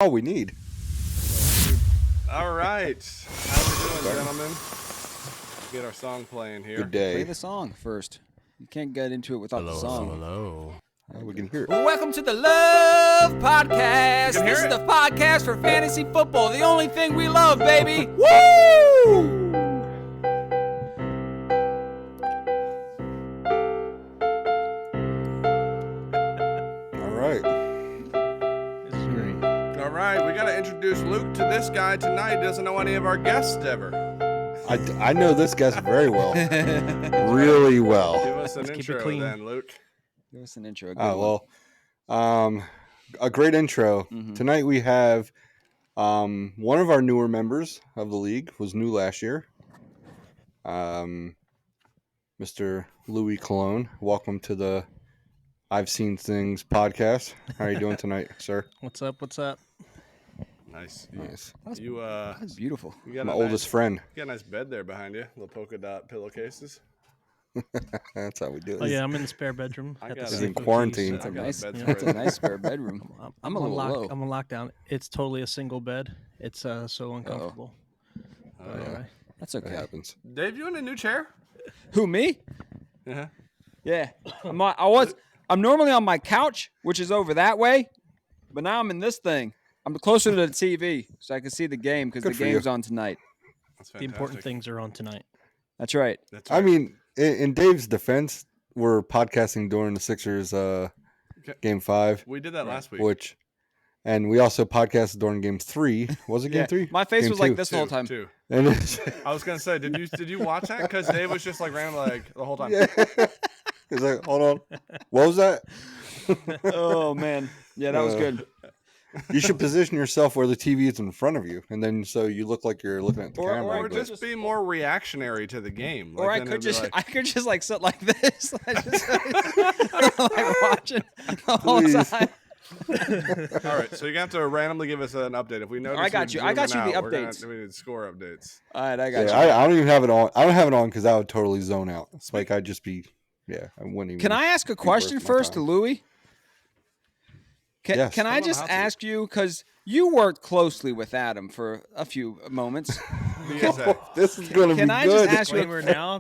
All we need. All right. How we doing, gentlemen? Get our song playing here. Good day. Play the song first. You can't get into it without the song. Hello. We can hear it. Welcome to the Love Podcast. You can hear This is it. the podcast for fantasy football. The only thing we love, baby. Woo! All right. This is great. All right. We got to introduce Luke to this guy tonight. He doesn't know any of our guests ever. I know this guest very well. Really well. Give us an Let's keep it intro clean. then, Luke. Give us an intro. A great intro. Mhm. Tonight we have one of our newer members of the league, was new last year. Mr. Luie Cologne. Welcome to the I've Seen Things podcast. How are you doing tonight, sir? What's up? What's up? Nice. Nice. That's beautiful. You got My a oldest friend. You got a nice bed there behind you. Little polka dot pillowcases. That's how we do it. Oh yeah, I'm in the spare bedroom. I At the got He's it. in quarantine. That's a I got a nice, bedspread. that's a nice spare bedroom. I'm a on little low. I'm on lockdown. It's totally a single bed. It's so uncomfortable. But yeah. anyway. That's That okay. happens. Dave, you in a new chair? Who, me? Yeah. Yeah. I'm normally on my couch, which is over that way, but now I'm in this thing. I'm closer to the TV, so I can see the game because Good the for you. game's on tonight. That's The important fantastic. things are on tonight. That's right. That's I right. mean, in Dave's defense, we're podcasting during the Sixers game 5, we did that last week. And we also podcasted during game 3. Was it game 3? My face Game was like 2. this the whole time. Two. And it's, I was gonna say, did you watch that? Because Dave was just like randomly like the whole time. yeah. He's like, hold on. What was that? Oh man, yeah, that was good. You should position yourself where the TV is in front of you, and then so you look like you're looking at the Or- camera. Or but- just be more reactionary to the game. Or I then could it'd be just, like, I could just like sit like this, like watching the whole Please. time. all right, so you're gonna have to randomly give us an update if we notice. I got you're you. I got zooming you the out, we're gonna- updates. We need score updates. All right, I got yeah, you. I don't even have it on. I don't have it on because I would totally zone out. It's like I'd just be, I wouldn't even. Can I ask a question worth my first to time. Louie? Yes. Can I Hold on, just I'll do ask you, because you worked closely with Adam for a few moments. What do you guys say? This is going to be Can I just good. ask you?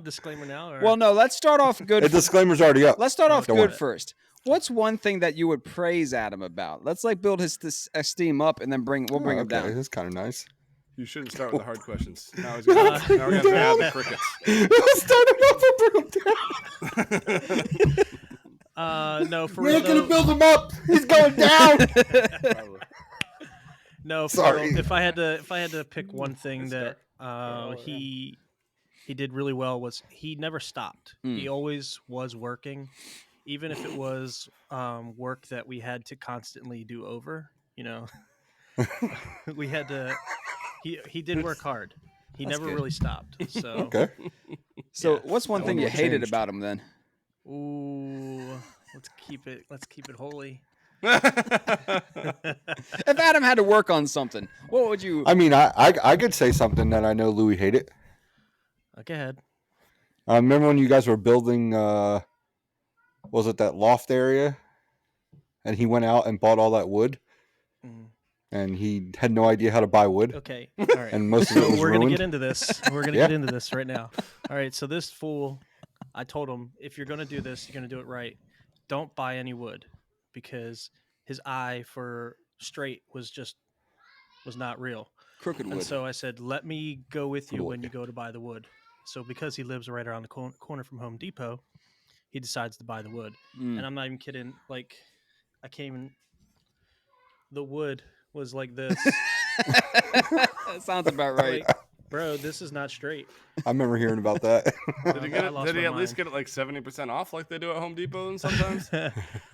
Disclaimer now. Or? Well, no, let's start off good. The disclaimer's already up. Let's start off Don't good worry. first. What's one thing that you would praise Adam about? Let's like build his esteem up and then we'll bring him okay. down. That's kind of nice. You shouldn't start with the hard questions. Now we're gonna add the crickets. Start him up and bring him down. No, for We're real. not going to though- build him up. He's going down. Probably. No, for Sorry. real, if I had to pick one thing Let's that he did really well was he never stopped. Mm. He always was working, even if it was work that we had to constantly do over. You know, we had to. He did work hard. He That's never good. really stopped. So Okay. So, Yeah. what's one I thing wonder you what hated changed. about him then? ooh, let's keep it holy. If Adam had to work on something, what would you? I mean, I could say something that I know Louis hated. Go ahead. Remember when you guys were building, was it that loft area? And he went out and bought all that wood, Mm. and he had no idea how to buy wood, Okay. All right. and most of it So was we're gonna ruined. get into this. We're gonna Yeah. get into this right now. All right. So this fool, I told him, if you're gonna do this, you're gonna do it right. Don't buy any wood, because his eye for straight was not real. Crooked And wood. so I said, let me go with you Wood. when you go to buy the wood. So because he lives right around the corner from Home Depot, he decides to buy the wood. Mm. And I'm not even kidding. Like, I came in, the wood was like this. That sounds about right. Like, bro, this is not straight. I remember hearing about that. Did he, I lost did he my at least mind. get it like 70% off like they do at Home Depot and sometimes?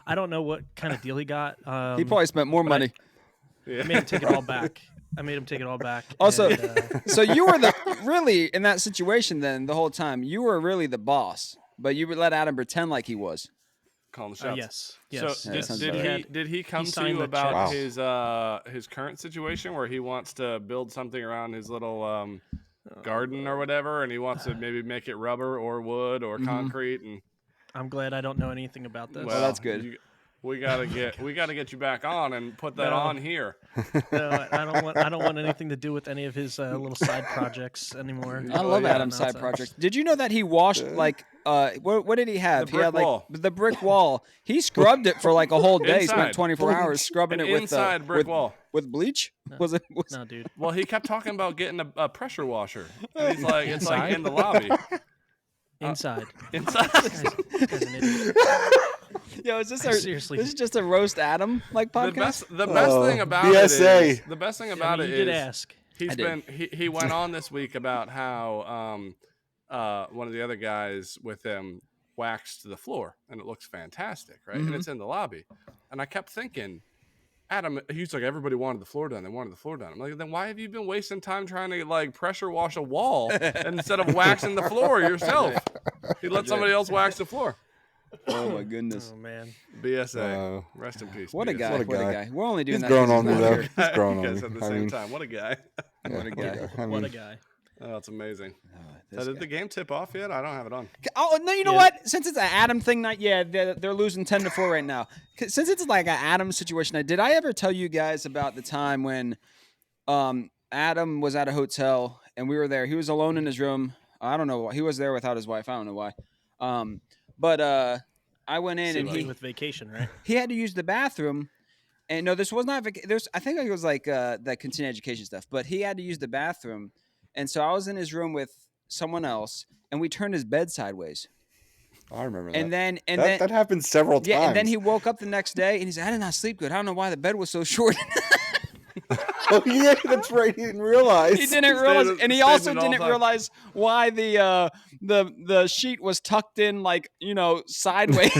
I don't know what kind of deal he got. He probably spent more but money. Yeah. I made him take it all back. Also- and, So you were really in that situation then the whole time. You were really the boss, but you would let Adam pretend like he was. Calling the shots. yes. So Yeah, did, sounds did about he did he come to signed you the about check. his current situation where he wants to build something around his little garden or whatever, and he wants to maybe make it rubber or wood or Mhm. concrete? And I'm glad I don't know anything about this. Well, that's good. we gotta get you back on and put that No. on here. No, I don't want anything to do with any of his little side projects anymore. I love yeah, Adam's side project. Did you know that he washed like what did he have? The He had brick like wall. the brick wall. He scrubbed it for like a whole day. He Inside. spent 24 hours scrubbing An it with inside brick wall. with bleach. Was it? No, dude. Well, he kept talking about getting a pressure washer. And he's like, it's like Inside? in the lobby. Inside. Inside. This guy's an idiot. Yo, is this Seriously. This is just a roast Adam like podcast. The best thing about BSA. it is the best thing about you it did is ask. he went on this week about how one of the other guys with him waxed the floor and it looks fantastic, right? And it's in the lobby. And I kept thinking, Adam, he's like, everybody wanted the floor done. They wanted the floor done. I'm like, then why have you been wasting time trying to like pressure wash a wall instead of waxing the floor yourself? He let somebody else wax the floor. Oh my goodness. Oh man. BSA. Rest in peace. What a BSA. guy. What a guy. We're only doing He's that. grown 'cause on me not though. here. He's grown You on guys me. at the I same mean, time. What a guy. What a guy. I What mean, a guy. Oh, it's amazing. This Did guy. the game tip off yet? I don't have it on. Oh no! You know what? Since it's an Adam thing, they're losing 10-4 right now. Since it's like an Adam situation, did I ever tell you guys about the time when Adam was at a hotel and we were there? He was alone in his room. I don't know why. He was there without his wife. I don't know why. But I went in and he with vacation, right? he had to use the bathroom. And no, this was not. I think it was like that continuing education stuff. But he had to use the bathroom, and so I was in his room with someone else, and we turned his bed sideways. I remember that. And then that happened several times. yeah, and then he woke up the next day and he said, "I did not sleep good. I don't know why the bed was so short." Oh yeah, that's right. He didn't realize. He didn't realize, and he also didn't realize why the sheet was tucked in like sideways.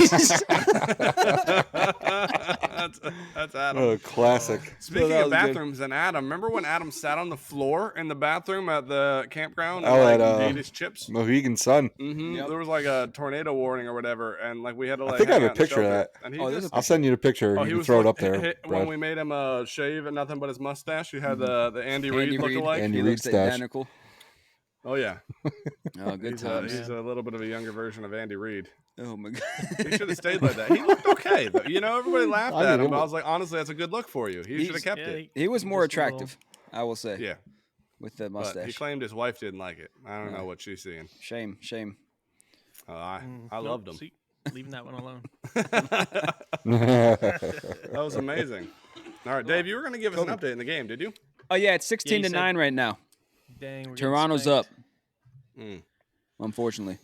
That's Adam. Oh, classic. Speaking that of was good. bathrooms and Adam, remember when Adam sat on the floor in the bathroom at the campground Oh, and at, ate his chips? Mohegan Sun. Mm-hmm. There was like a tornado warning or whatever, and like we had to like. I think I hang have a out in the picture of shelter. that. And he Oh, there's just, a I'll send you the picture. oh, You he can was throw it like- up there, when Brad. we made him shave and nothing but his mustache. He had the Andy Reid Andy Reid. lookalike. Andy He Reid looks stash. identical. Oh yeah, Oh, good times. he's a little bit of a younger version of Andy Reid. Oh my god. He should have stayed like that. He looked okay, though. Everybody laughed I mean, at him. it But I was- was like, honestly, that's a good look for you. He should have kept it. He was more Just a little- attractive, I will say. Yeah, With the but he mustache. claimed his wife didn't like it. I don't know what she's seeing. Shame. I Nope, loved him. see, leaving that one alone. That was amazing. All right, Dave, you were going to give us an update in the game, did you? Oh yeah, it's 16 you to said- 9 right now. Dang, we're getting Toronto's spanked. up. Mm. Unfortunately.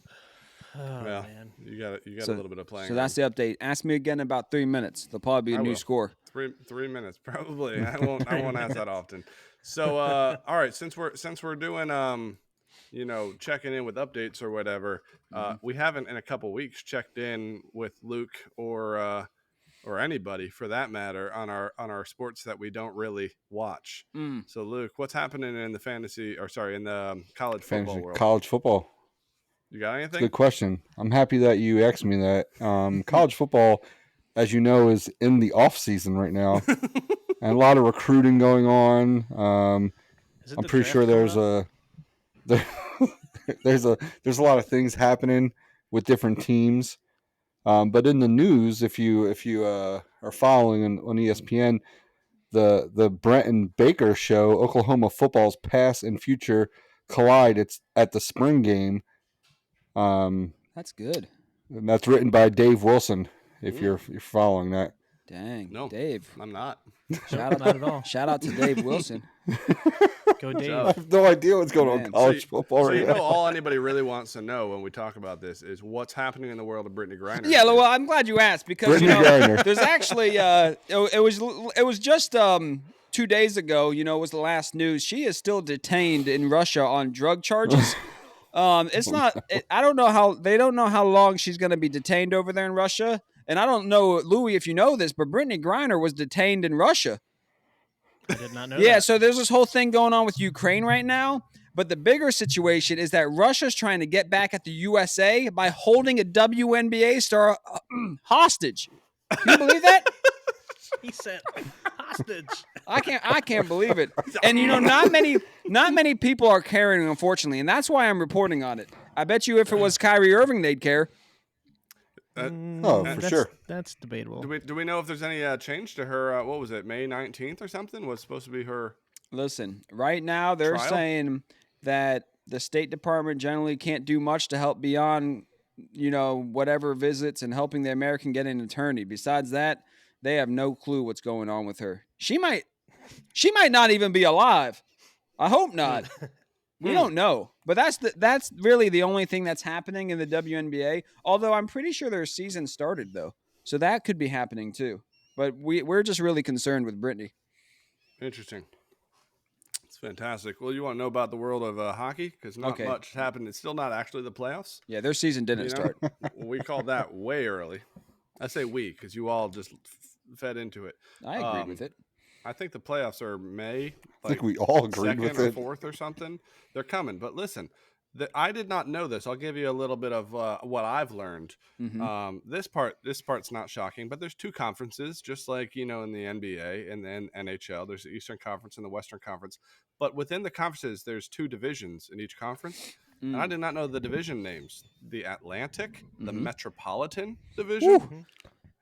Oh Yeah, man. you got So- a little bit of playing. So that's the update. Ask me again in about 3 minutes. There'll probably be a I new will. score. 3 minutes probably. I won't ask that often. So all right, since we're doing checking in with updates or whatever, we haven't in a couple weeks checked in with Luke or anybody for that matter on our sports that we don't really watch. Mm. So Luke, what's happening in the in the college football Fantasy world? college football. You got It's a anything? good question. I'm happy that you asked me that. College football, as you know, is in the off season right now, and a lot of recruiting going on. Is it I'm the pretty draft sure coming there's up? there's a lot of things happening with different teams. But in the news, if you are following on ESPN, the Brent and Baker show, Oklahoma football's past and future collide. It's at the spring game. That's good. And that's written by Dave Wilson. If you're following that, Dang. No. Dave. I'm not. Shout Not at all. Shout out to Dave Wilson. Go Joe. Dave. I have no idea what's going on Man. in college football So right you now. know, all anybody really wants to know when we talk about this is what's happening in the world of Brittany Griner. Yeah, well, I'm glad you asked because Brittany Griner. there's actually it was just 2 days ago. Was the last news. She is still detained in Russia on drug charges. It's not. I don't know how they don't know how long she's going to be detained over there in Russia. And I don't know, Luie, if you know this, but Brittany Griner was detained in Russia. I did not know Yeah, that. so there's this whole thing going on with Ukraine right now. But the bigger situation is that Russia's trying to get back at the USA by holding a WNBA star hostage. Can you believe that? He said hostage. I can't believe it. And not many people are caring, unfortunately, and that's why I'm reporting on it. I bet you if it was Kyrie Irving, they'd care. Oh, for sure. That's debatable. Do we know if there's any change to her? What was it, May 19th or something? Was supposed to be her. Listen, right now they're Trial? saying that the State Department generally can't do much to help beyond, whatever visits and helping the American get an attorney. Besides that, they have no clue what's going on with her. She might not even be alive. I hope not. We don't know. But that's really the only thing that's happening in the WNBA. Although I'm pretty sure their season started though, so that could be happening too. But we're just really concerned with Brittany. Interesting. It's fantastic. Well, you want to know about the world of hockey? Because not much happened. It's still not actually the playoffs. Yeah, their season didn't start. We called that way early. I say we because you all just fed into it. I agree with it. I think the playoffs are May. I think we all agreed with or it. 4th or something. They're coming. But listen, I did not know this. I'll give you a little bit of what I've learned. Mm-hmm. This part's not shocking, but there's 2 conferences, just like in the NBA and then NHL. There's the Eastern Conference and the Western Conference. But within the conferences, there's 2 divisions in each conference. And I did not know the division names: the Atlantic, the Metropolitan Division,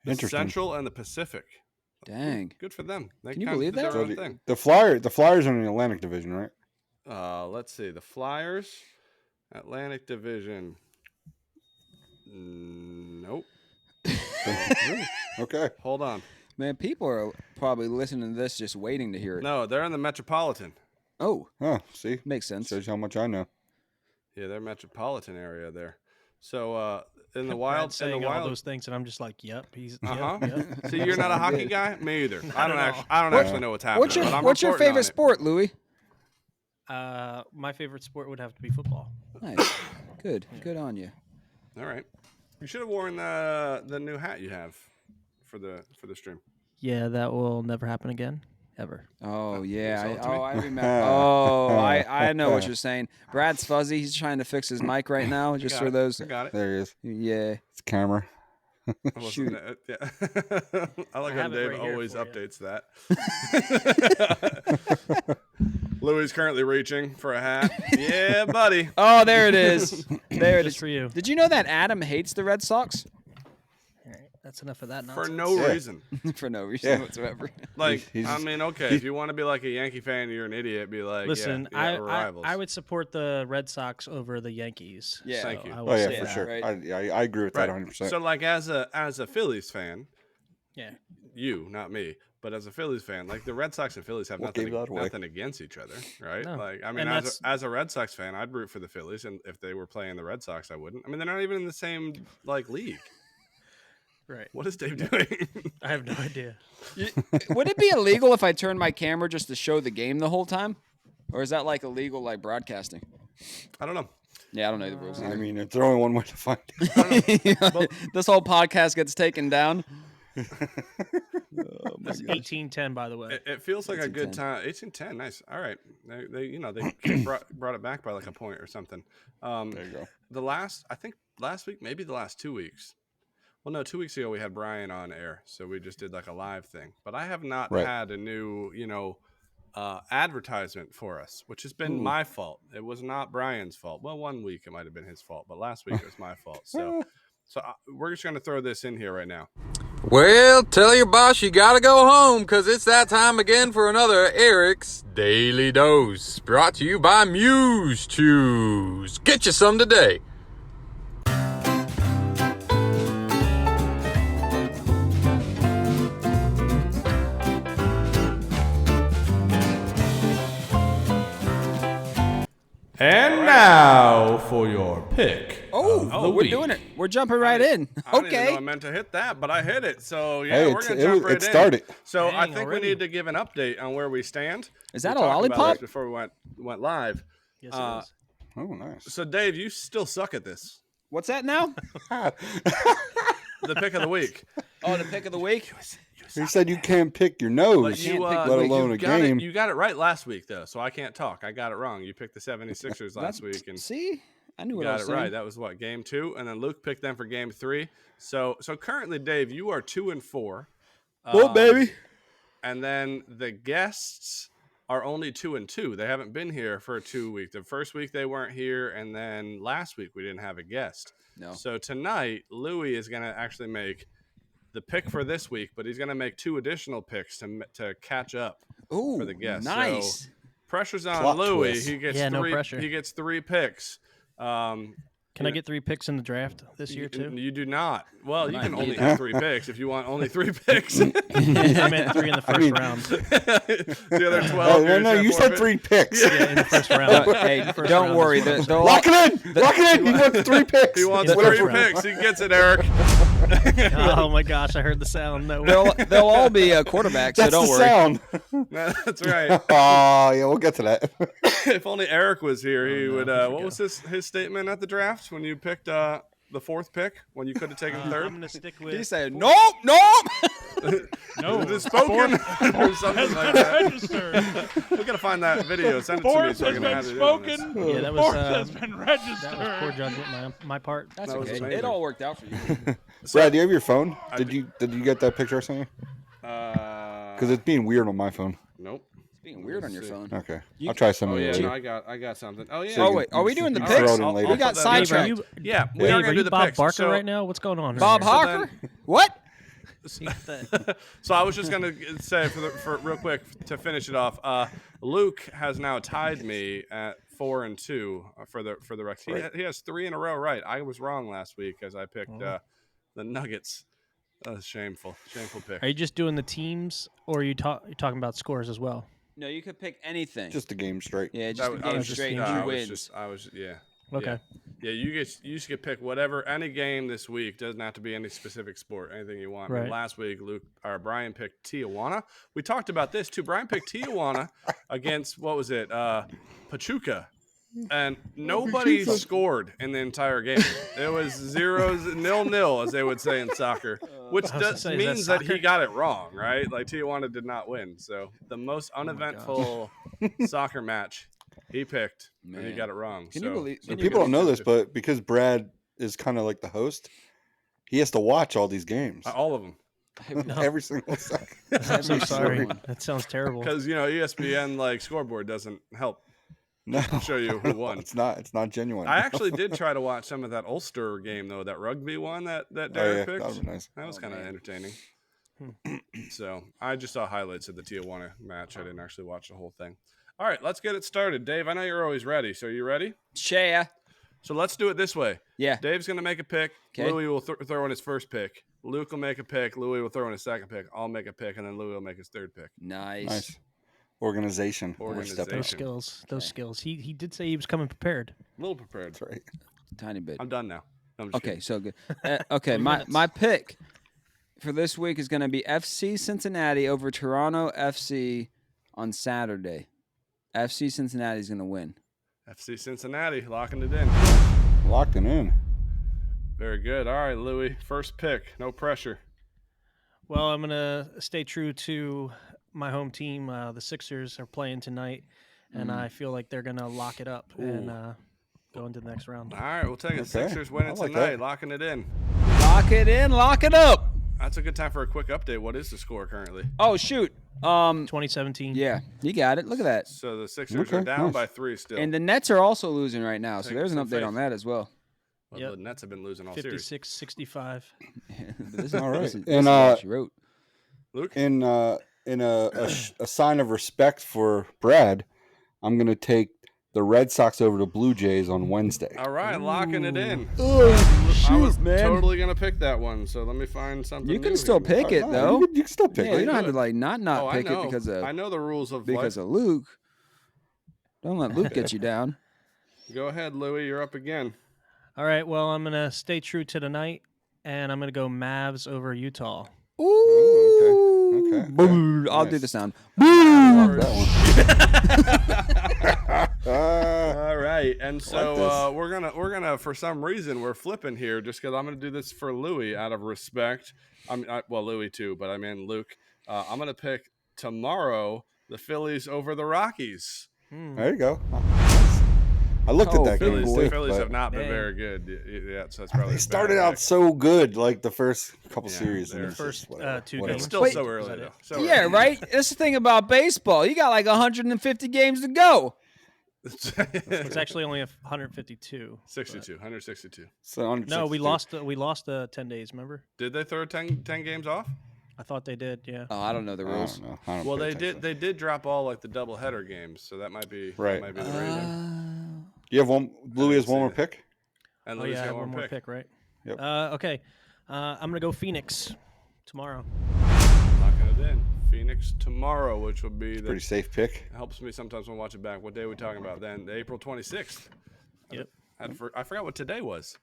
the Central, and the Pacific. Dang. Good for them. Can you believe that? So the Flyers are in the Atlantic Division, right? Let's see. The Flyers, Atlantic Division. Nope. Okay. Hold on. Man, people are probably listening to this just waiting to hear it. No, they're in the Metropolitan. Oh, see, makes sense. shows how much I know. Yeah, they're metropolitan area there. So in the Brad's wild, saying all those things, and I'm just like, yep, he's. Uh-huh. Yep. So you're not a hockey guy? Me either. I don't actually know what's happening. What's your favorite sport, Luie? My favorite sport would have to be football. Nice. Good on you. All right. You should have worn the new hat you have for the stream. Yeah, that will never happen again, ever. Oh yeah. Show it to me. I remember. Oh, I know what you're saying. Brad's fuzzy. He's trying to fix his mic right now, just for those. I got it. There he is. Yeah. It's camera. Shoot. Yeah. I like I how have it Dave right here always for you. updates that. Louie's currently reaching for a hat. Yeah, buddy. Oh, there it is. There it Just is. for you. Did you know that Adam hates the Red Sox? All right, that's enough of that For nonsense. no reason. For no reason Yeah. whatsoever. Like, He's- I mean, okay, if you want to be like a Yankee fan, you're an idiot. Be like, Listen, yeah, we're rivals. I would support the Red Sox over the Yankees. Yeah. Thank you. I will Oh yeah, say for that. sure. right. I agree with that 100%. So, like, as a Phillies fan, Yeah. you, not me, but as a Phillies fan, like the Red Sox and Phillies have We'll give that away. nothing against each other, right? No. Like, I mean, And as a Red Sox fan, I'd root for the Phillies, and if they were playing the Red Sox, I wouldn't. I mean, they're not even in the same like league. Right. What is Dave doing? I have no idea. Would it be illegal if I turned my camera just to show the game the whole time? Or is that like illegal like broadcasting? I don't know. Yeah, I don't know the rules I either. mean, it's only one way to find it. This whole podcast gets taken down. That's 1810, by the way. It feels like a good 18-10. time. 18-10, nice. All right, they brought it back by like a point or something. There you go. I think last week, maybe the last 2 weeks. Well, no, 2 weeks ago we had Brian on air, so we just did like a live thing. But I have not Right. had a new, advertisement for us, which has been my fault. It was not Brian's fault. Well, 1 week it might have been his fault, but last week it was my fault. So we're just gonna throw this in here right now. Well, tell your boss you gotta go home, 'cause it's that time again for another Eric's Daily Dose. Brought to you by Muse Chews. Get you some today. And now for your pick. Oh, we're doing it. We're jumping right in. I didn't even know I Okay. meant to hit that, but I hit it. So yeah, Hey, we're it's- gonna it jump was- right it in. started. So I Dang, think already? we need to give an update on where we stand. Is that We a talked about lollipop? this before we went live? Yes, it is. Oh, nice. So Dave, you still suck at this. What's that now? The pick of the week. Oh, the pick of the week. He said you can't pick your But nose, you, let alone you a got game. It, you got it right last week though, so I can't talk. I got it wrong. You picked the 76ers last week and See, I knew you what I got was it saying. right. That was what, game 2, and then Luke picked them for game 3. So currently, Dave, you are 2-4. Oh, baby. And then the guests are only 2-2. They haven't been here for 2 weeks. The first week they weren't here, and then last week we didn't have a guest. No. So tonight, Luie is going to actually make the pick for this week, but he's going to make 2 additional picks to catch up Ooh, for the guest. nice. So pressure's on Plot Luie. twist. He gets Yeah, no 3. pressure. He gets 3 picks. Can I get 3 picks in the draft this year too? You do not. Well, you Might can only need have 3 picks if you want only 3 picks. I meant 3 in the first round. The other 12. No, you said 3 picks. Yeah, in the first round. Hey, First don't round worry. is what I'm They'll Lock it in. Lock it in. He wants 3 picks. He wants Whatever 3 round. picks. He gets it, Eric. Oh my gosh, I heard the sound. No way. they'll all be quarterbacks, so That's don't the worry. sound. That's right. Oh, yeah, we'll get to that. If only Eric was here, he would. I What was his statement at the draft when you picked the 4th pick when you could have taken I'm 3rd? gonna stick with. He said, "Nope." No, Is it spoken or something like that? registered. We gotta find that video. Send it to me Fourth so I has can been add it in on this. spoken. Yeah, that was, Fourth has been that registered. was poor judgment on my part. That's That was okay. amazing. It all worked out for you. Brad, do you have your phone? I Did you get that picture I sent you? Because Because it's being weird on my phone. nope. It's being weird on your phone. Okay, You- I'll try some Oh of yeah, it. no, I got something. Oh yeah. So Oh you wait, can- are we doing the you All can picks? throw it in later. We got put that in. Dave, are sidetracked. you, Yeah, we Dave, are are gonna do you the Bob picks. Barker So- right now? What's going on? Bob here? Hawker? What? So I was just gonna say for real quick to finish it off. Luke has now tied me at 4-2 for the Rex. He has 3 in a row right. I was wrong last week as I picked the Nuggets. That was shameful pick. Are you just doing the teams, or are you talking about scores as well? No, you could pick anything. Just a game straight. Yeah, just That- the I game was just- straight. no, Who I was wins? just- yeah. Okay. Yeah, you just get pick whatever any game this week. Doesn't have to be any specific sport. Anything you want. I mean, Right. last week, Brian picked Tijuana. We talked about this too. Brian picked Tijuana against what was it? Pachuca, and nobody scored in the entire game. It was 0-0, as they would say in soccer, which I was gonna say, is that means that soccer? he got it wrong, right? Like Tijuana did not win. So the most uneventful soccer match he picked, and he Man. got it wrong. Can so, you believe? so Can you People don't believe- know this, but because Brad is kind of like the host, he has to watch all these games. all of them. Every single second. I'm so Every sorry. single one. That sounds terrible. Because ESPN like scoreboard doesn't help No, show you who won. It's not genuine. I actually did try to watch some of that Ulster game though, that rugby one that Oh, yeah, Derek that picked. would be nice. That was Oh, kind of man. entertaining. So I just saw highlights of the Tijuana match. I didn't actually watch the whole thing. All right, let's get it started. Dave, I know you're always ready. So are you ready? Share. So let's do it this way. Yeah. Dave's going to make a pick. 'Kay. Louie will throw in his first pick. Luke will make a pick. Louie will throw in his second pick. I'll make a pick, and then Louie will make his third pick. Nice. Nice organization. Organization. Those skills. Those skills. He did say he was coming prepared. A little prepared. That's right. Tiny bit. I'm done now. No, I'm just Okay, kidding. so good. Okay, 3 my minutes. my pick for this week is going to be FC Cincinnati over Toronto FC on Saturday. FC Cincinnati is going to win. FC Cincinnati, locking it in. Locked and in. Very good. All right, Louie, first pick. No pressure. Well, I'm gonna stay true to my home team. The Sixers are playing tonight, and I feel like they're gonna lock it up and go into the next round. All right, we'll take it. Okay. Sixers winning I like tonight, that. locking it in. Lock it in, lock it up. That's a good time for a quick update. What is the score currently? Oh shoot. 2017. Yeah, you got it. Look at that. So the Sixers are Okay, down nice. by 3 still. And the Nets are also losing right now, so Take there's an some update faith. on that as well. Well, Yep. the Nets have been losing all series. 56-65. This is, All right. this is And, what she wrote. Luke? In a sign of respect for Brad, I'm gonna take the Red Sox over the Blue Jays on Wednesday. All right, locking it in. Oh, I was shoot, man. totally going to pick that one, so let me find something You can new still here. pick it Oh, though. You can still pick Yeah, it. you don't have do to it. like not Oh, pick I know. it because I of know the rules of Luke. Don't let Luke get you down. life. Go ahead, Louie. You're up again. All right. Well, I'm gonna stay true to tonight, and I'm gonna go Mavs over Utah. Ooh. okay, okay. Boo. I'll do Nice. the sound. Love Boo. that one. All right, and so this. we're gonna for some reason we're flipping here just because I'm gonna do this for Louie out of respect. Well, Louie too, but I mean Luke. I'm gonna pick tomorrow the Phillies over the Rockies. There you go. I looked at Oh, that game. Phillies, Too, the Phillies but have not been Dang. very good. Yeah, so that's probably They a started bad out pick. so good, like the first couple Yeah, series. And they're- it's just First, whatever, 2 whatever. games. Still Wait, so is early that though. it? So Yeah, early. right. That's the thing about baseball. You got like 150 games to go. It's actually only 152. 62, 162. So No, we lost 10 days. Remember? Did they throw 10 games off? I thought they did. Yeah. Oh, I don't know the I rules. don't know. I don't Well, pay they attention. did. They did drop all like the doubleheader games, so that might be Right. That might be the reason. You have one. Louis has see one more that. pick. And Oh Louis yeah, I got have one more pick, right? Yep. Okay. I'm gonna go Phoenix tomorrow. Locking it in. Phoenix tomorrow, which will be the Pretty safe pick. helps me sometimes when I watch it back. What day are we talking about then? The April 26th. Yep. I forgot what today was.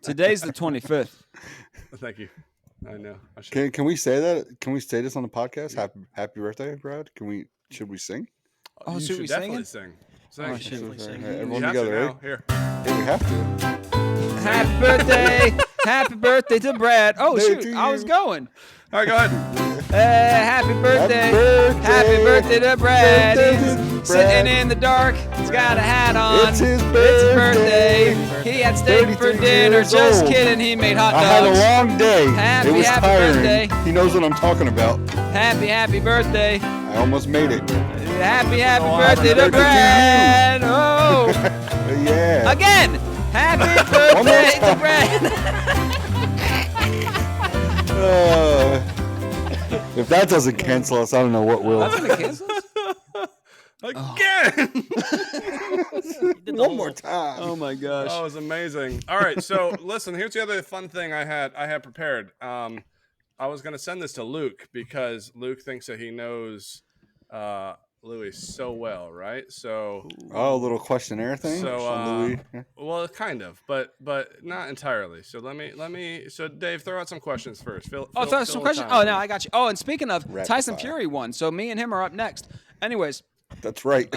Today's the 25th. Thank you. I know. I should. Can we say that? Can we say this on the podcast? Happy birthday, Brad. Should we sing? Oh, you should should we definitely sing sing. Sing. Oh, shit. Definitely sing. Hey, You everyone have to together, now. right? Here. Yeah, we have to. Happy birthday. Happy birthday to Brad. Oh, Birthday shoot. to I was you. going. All right, go ahead. Happy birthday. birthday. Happy birthday to Brad. Birthday He's to Brad. sitting in the dark. He's got a hat on. It's his birthday. birthday. He had steak for 33 dinner. years Just old. kidding. He made hot I had a dogs. long day. Happy, it was happy tiring. birthday. He knows what I'm talking about. Happy birthday. I almost made it. Happy Oh, birthday happy to birthday to Brad. Oh. Yeah. Again. Happy One more birthday to time. Brad. If that doesn't cancel us, I don't know what will. That's gonna cancel us? Again. One more time. Oh my gosh. Oh, it was amazing. All right, so listen, here's the other fun thing I had prepared. I was gonna send this to Luke because Luke thinks that he knows Louie so well, right? So Oh, a little questionnaire thing. So, on Louis. well, kind of, but not entirely. So let me. So Dave, throw out some questions first. Throw fill some the questions. time Oh, for no, me. I got you. Oh, and speaking of, Rapid Tyson fire. Fury won, so me and him are up next. Anyways, That's right.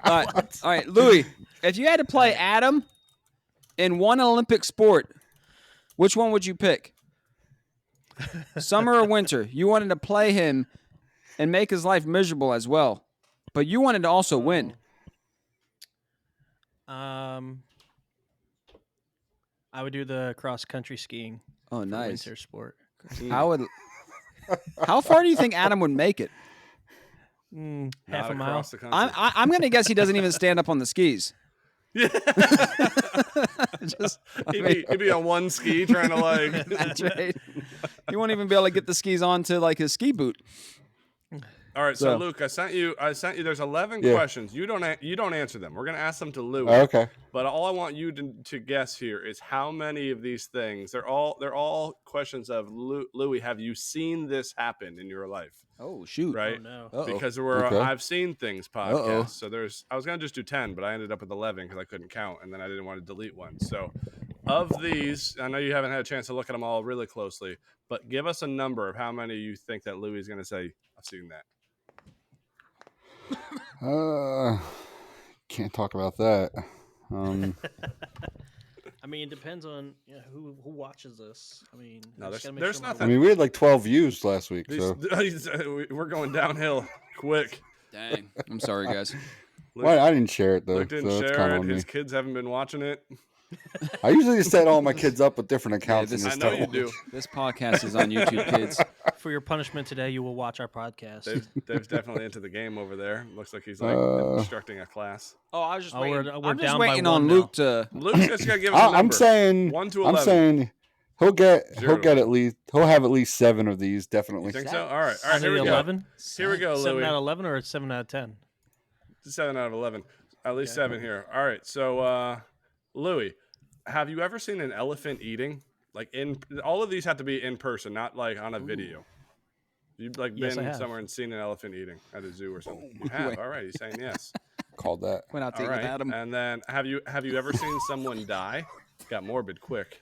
all right, Louis, if you had to play Adam in one Olympic sport, which one would you pick? Summer or winter? You wanted to play him and make his life miserable as well, but you wanted to also win. I would do the cross country skiing. Oh, for nice. Winter sport. How far do you think Adam would make it? Half Not a mile. across the country. I'm going to guess he doesn't even stand up on the skis. Yeah. Just, he'd be on one ski trying to like. that's right. He won't even be able to get the skis onto like his ski boot. All right, so So- Luke, I sent you. There's 11 Yeah. questions. You don't answer them. We're gonna ask them to Louie. Oh, okay. But all I want you to guess here is how many of these things. They're all questions of Louie. Have you seen this happen in your life? Oh shoot! Right. Oh no. Uh-oh. Because we're Okay. I've seen things podcast. Uh-oh. So I was gonna just do 10, but I ended up with 11 because I couldn't count, and then I didn't want to delete one. So of these, I know you haven't had a chance to look at them all really closely, but give us a number of how many you think that Louie is gonna say. I've seen that. Can't talk about that. I mean, it depends on who watches this. I mean, No, I just gotta make there's sure my nothing. I mean, we had like 12 views last week. So We're going downhill quick. Dang! I'm sorry, guys. Why I didn't share it though. Luke didn't so it's share kind it. of on me. His kids haven't been watching it. I usually just set all my kids up with different accounts. this and I just know tell you them. do. This podcast is on YouTube, kids. For your punishment today, you will watch our podcast. Dave's definitely into the game over there. Looks like he's like instructing a class. Oh, I was just Oh, waiting. we're I'm just down by waiting on one Luke now. to. Luke's just gotta give us a number. I'm saying 1 to I'm 11. saying he'll get Zero. he'll have at least 7 of these definitely. You think so? All right. Out of Here we the go. 11? Here we go, 7 Louie. out of 11 or 7 out of 10? 7 out of 11. At least 7 here. All right. So, Louie, have you ever seen an elephant eating? Like all of these have to be in person, not like on a video. You've like Yes, I been have. somewhere and seen an elephant eating at a zoo or something. You have. Wait. All right. He's saying yes. Called that. Went out to All eat right. with Adam. And then have you ever seen someone die? Got morbid quick.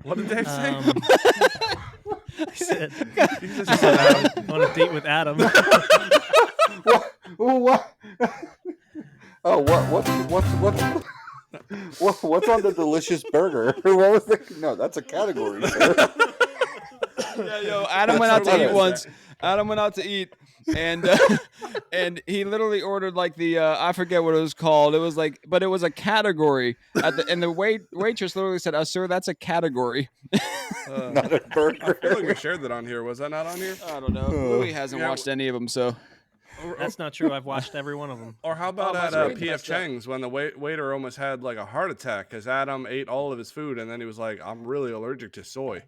What did Dave say? He said, on a date with Adam. What? Oh, what's on the delicious burger? What was the? No, that's a category. Sir. Yeah, yo, Adam went out to what eat it is. once. Adam went out to eat, and and he literally ordered like the I forget what it was called. It was like, but it was a category and the waitress literally said, "Sir, that's a category." Not a I feel like we burger. shared that on here. Was that not on here? I don't know. Luie hasn't Yeah. watched any of them, so That's not true. I've watched every one of them. Or how about my at brain P.F. messed up. Chang's when the waiter almost had like a heart attack because Adam ate all of his food and then he was like, "I'm really allergic to soy."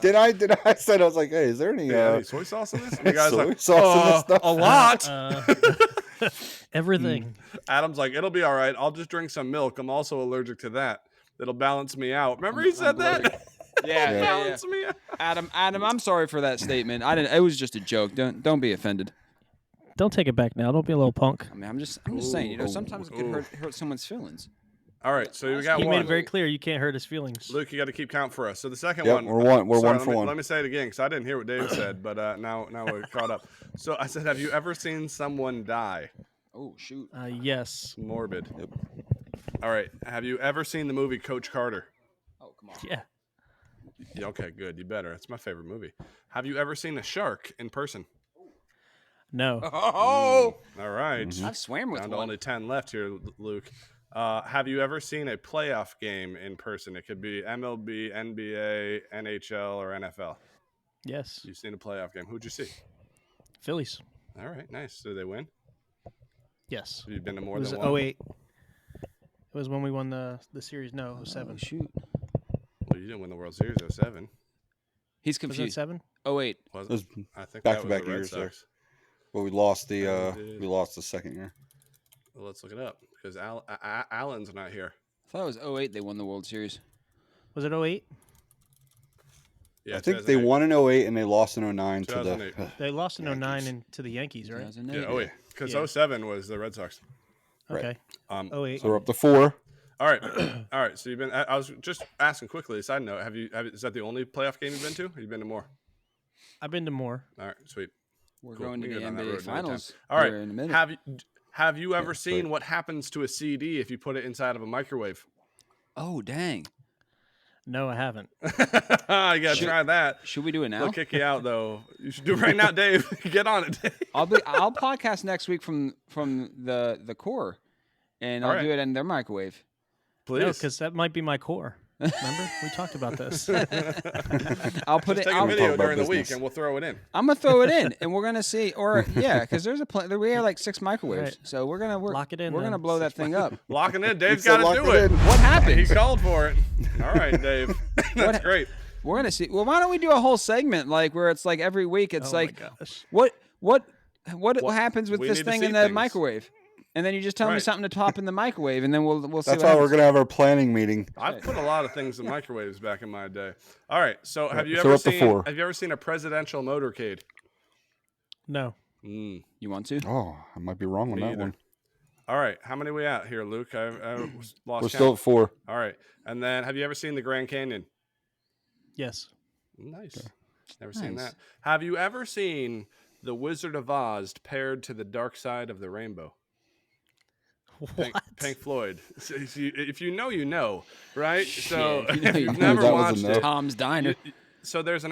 Did I said I was like, hey, is there any Any soy sauce in this? And the guy's soy like, sauce in this stuff? "A lot." Everything. Adam's like, "It'll be all right. I'll just drink some milk. I'm also allergic to that. It'll balance me out." Remember he said that? yeah. Balance me out. Adam, I'm sorry for that statement. I didn't. It was just a joke. Don't be offended. Don't take it back now. Don't be a little punk. I mean, I'm just saying. You know, sometimes it can hurt someone's feelings. All right, so we got He one. made it very clear you can't hurt his feelings. Luke, you got to keep count for us. So the second Yep, one, we're one sorry, for one. Let me say it again because I didn't hear what Dave said, but now we're caught up. So I said, have you ever seen someone die? Oh shoot. Yes. Morbid. All right, have you ever seen the movie Coach Carter? Oh come on. Yeah. Yeah, okay, good. You better. It's my favorite movie. Have you ever seen a shark in person? No. Oh, All right. I've swam with Down to one. only 10 left here, Luke. Have you ever seen a playoff game in person? It could be MLB, NBA, NHL, or NFL. Yes. You've seen a playoff game. Who'd you see? Phillies. All right, nice. Did they win? Yes. Have you been to more It was than one? 08. It was when we won the series. No, 07. Oh, shoot. Well, you didn't win the World Series 07. He's Was it confused. 7? Oh wait. Was It was I think that was back-to-back the Red years there. Sox. But we lost the did. we lost the second year. Well, let's look it up because Allen's not here. I thought it was 08 they won the World Series. Was it 08? Yeah, I think they 2008. won in 08 and they lost in 09 to 2008. the They lost in Yankees. 09 and to the Yankees, right? 2008. Yeah, oh yeah, because Yeah. 07 was the Red Sox. Right. Okay. Um, 08. So we're up to 4. all right, all right. So you've been. I was just asking quickly. Side note: is that the only playoff game you've been to? Have you been to more? I've been to more. All right, sweet. We're Cool. going to We the can go down that NBA road another time. Finals. All right. here in a minute. Have you ever seen sweet. what happens to a CD if you put it inside of a microwave? Oh dang. Oh. No, I haven't. You gotta Should- try that. Should we do it now? They'll kick you out though. You should do it right now, Dave. Get on it, Dave. I'll podcast next week from the core, and I'll All right. do it in their microwave. Please. No, because that might be my core. Remember? We talked about this. I'll put Just it. take a I'll, video talk about during the week business. and we'll throw it in. I'm gonna throw it in, and we're gonna see. Or yeah, because there's we have like 6 microwaves, Right. so we're Lock it in We're gonna then. blow that thing up. Locking in. Dave's said got lock to do it it. in. What He happens? called for it. All right, Dave. That's What- great. We're gonna see. Well, why don't we do a whole segment like where it's like every week? It's Oh my like gosh. what happens with we this need to thing see in the things. microwave, and then you just tell me Right. something to pop in the microwave, and then we'll see. That's what why we're happens. gonna have our planning meeting. I've put a lot of things in microwaves back in my day. All right. So have you So ever we're up to seen? 4. Have you ever seen a presidential motorcade? No. Mm, You want to? Oh, I might be wrong on me that either. one. All right. How many we at here, Luke? I lost We're still count. at 4. All right. And then have you ever seen the Grand Canyon? Yes. Nice. Never seen Nice. that. Have you ever seen the Wizard of Oz paired to the Dark Side of the Rainbow? What? Pink Floyd. So if you know, you know, right? So Shit, you know, if you you've know. never That was a watched no. it, Tom's Diner. so there's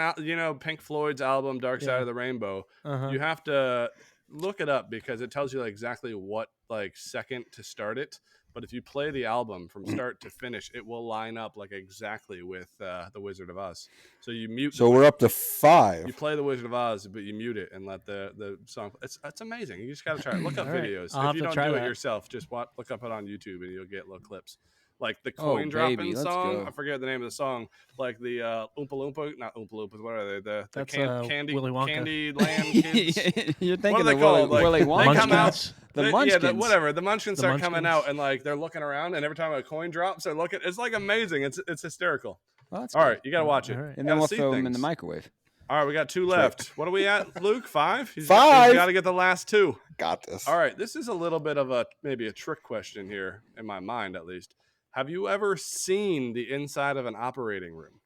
Pink Floyd's album Dark Side Yeah. of the Rainbow. Uh-huh. You have to look it up because it tells you exactly what second to start it. But if you play the album from start to finish, it will line up exactly with the Wizard of Oz. So you mute. So we're up to You 5. play the Wizard of Oz, but you mute it and let the song. It's amazing. You just gotta try it. Look up All right. videos. I'll If have you to don't try do it that. yourself, just look up it on YouTube and you'll get little clips. Like the Oh, coin dropping baby, let's song. go. I forget the name of the song. Like the Oompa Loompa, not Oompa Loompas. What are they? The That's, candy Willy Wonka. Candy Land kids. You're What are thinking they of called? Willy They Wonka. come out. Munchkins? The Yeah, Munchkins. whatever. The Munchkins The start coming out Munchkins. and they're looking around, and every time a coin drops, they're looking. It's amazing. It's hysterical. Well, that's All good. right, you gotta watch it. All right. And Gotta then we'll see throw them in the things. microwave. All right, we got 2 left. What are we at, Luke? 5? He's 5. got to get the last 2. Got this. All right, this is a little bit of maybe a trick question here, in my mind at least. Have you ever seen the inside of an operating room?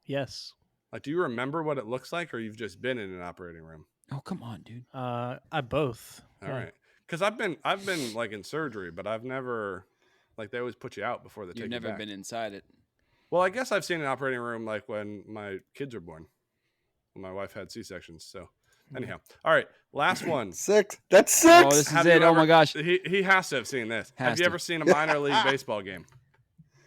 Yes. Like, do you remember what it looks like, or you've just been in an operating room? Oh come on, dude. I both. All Yeah. right, because I've been like in surgery, but I've never they always put you out before they take You've you never back. been inside it. Well, I guess I've seen an operating room like when my kids were born. My wife had C-sections, so anyhow. All right, last one. 6. That's 6. Oh, this is Have it. you Oh my ever- gosh. He has to have seen this. Has Have you to. ever seen a minor league baseball game?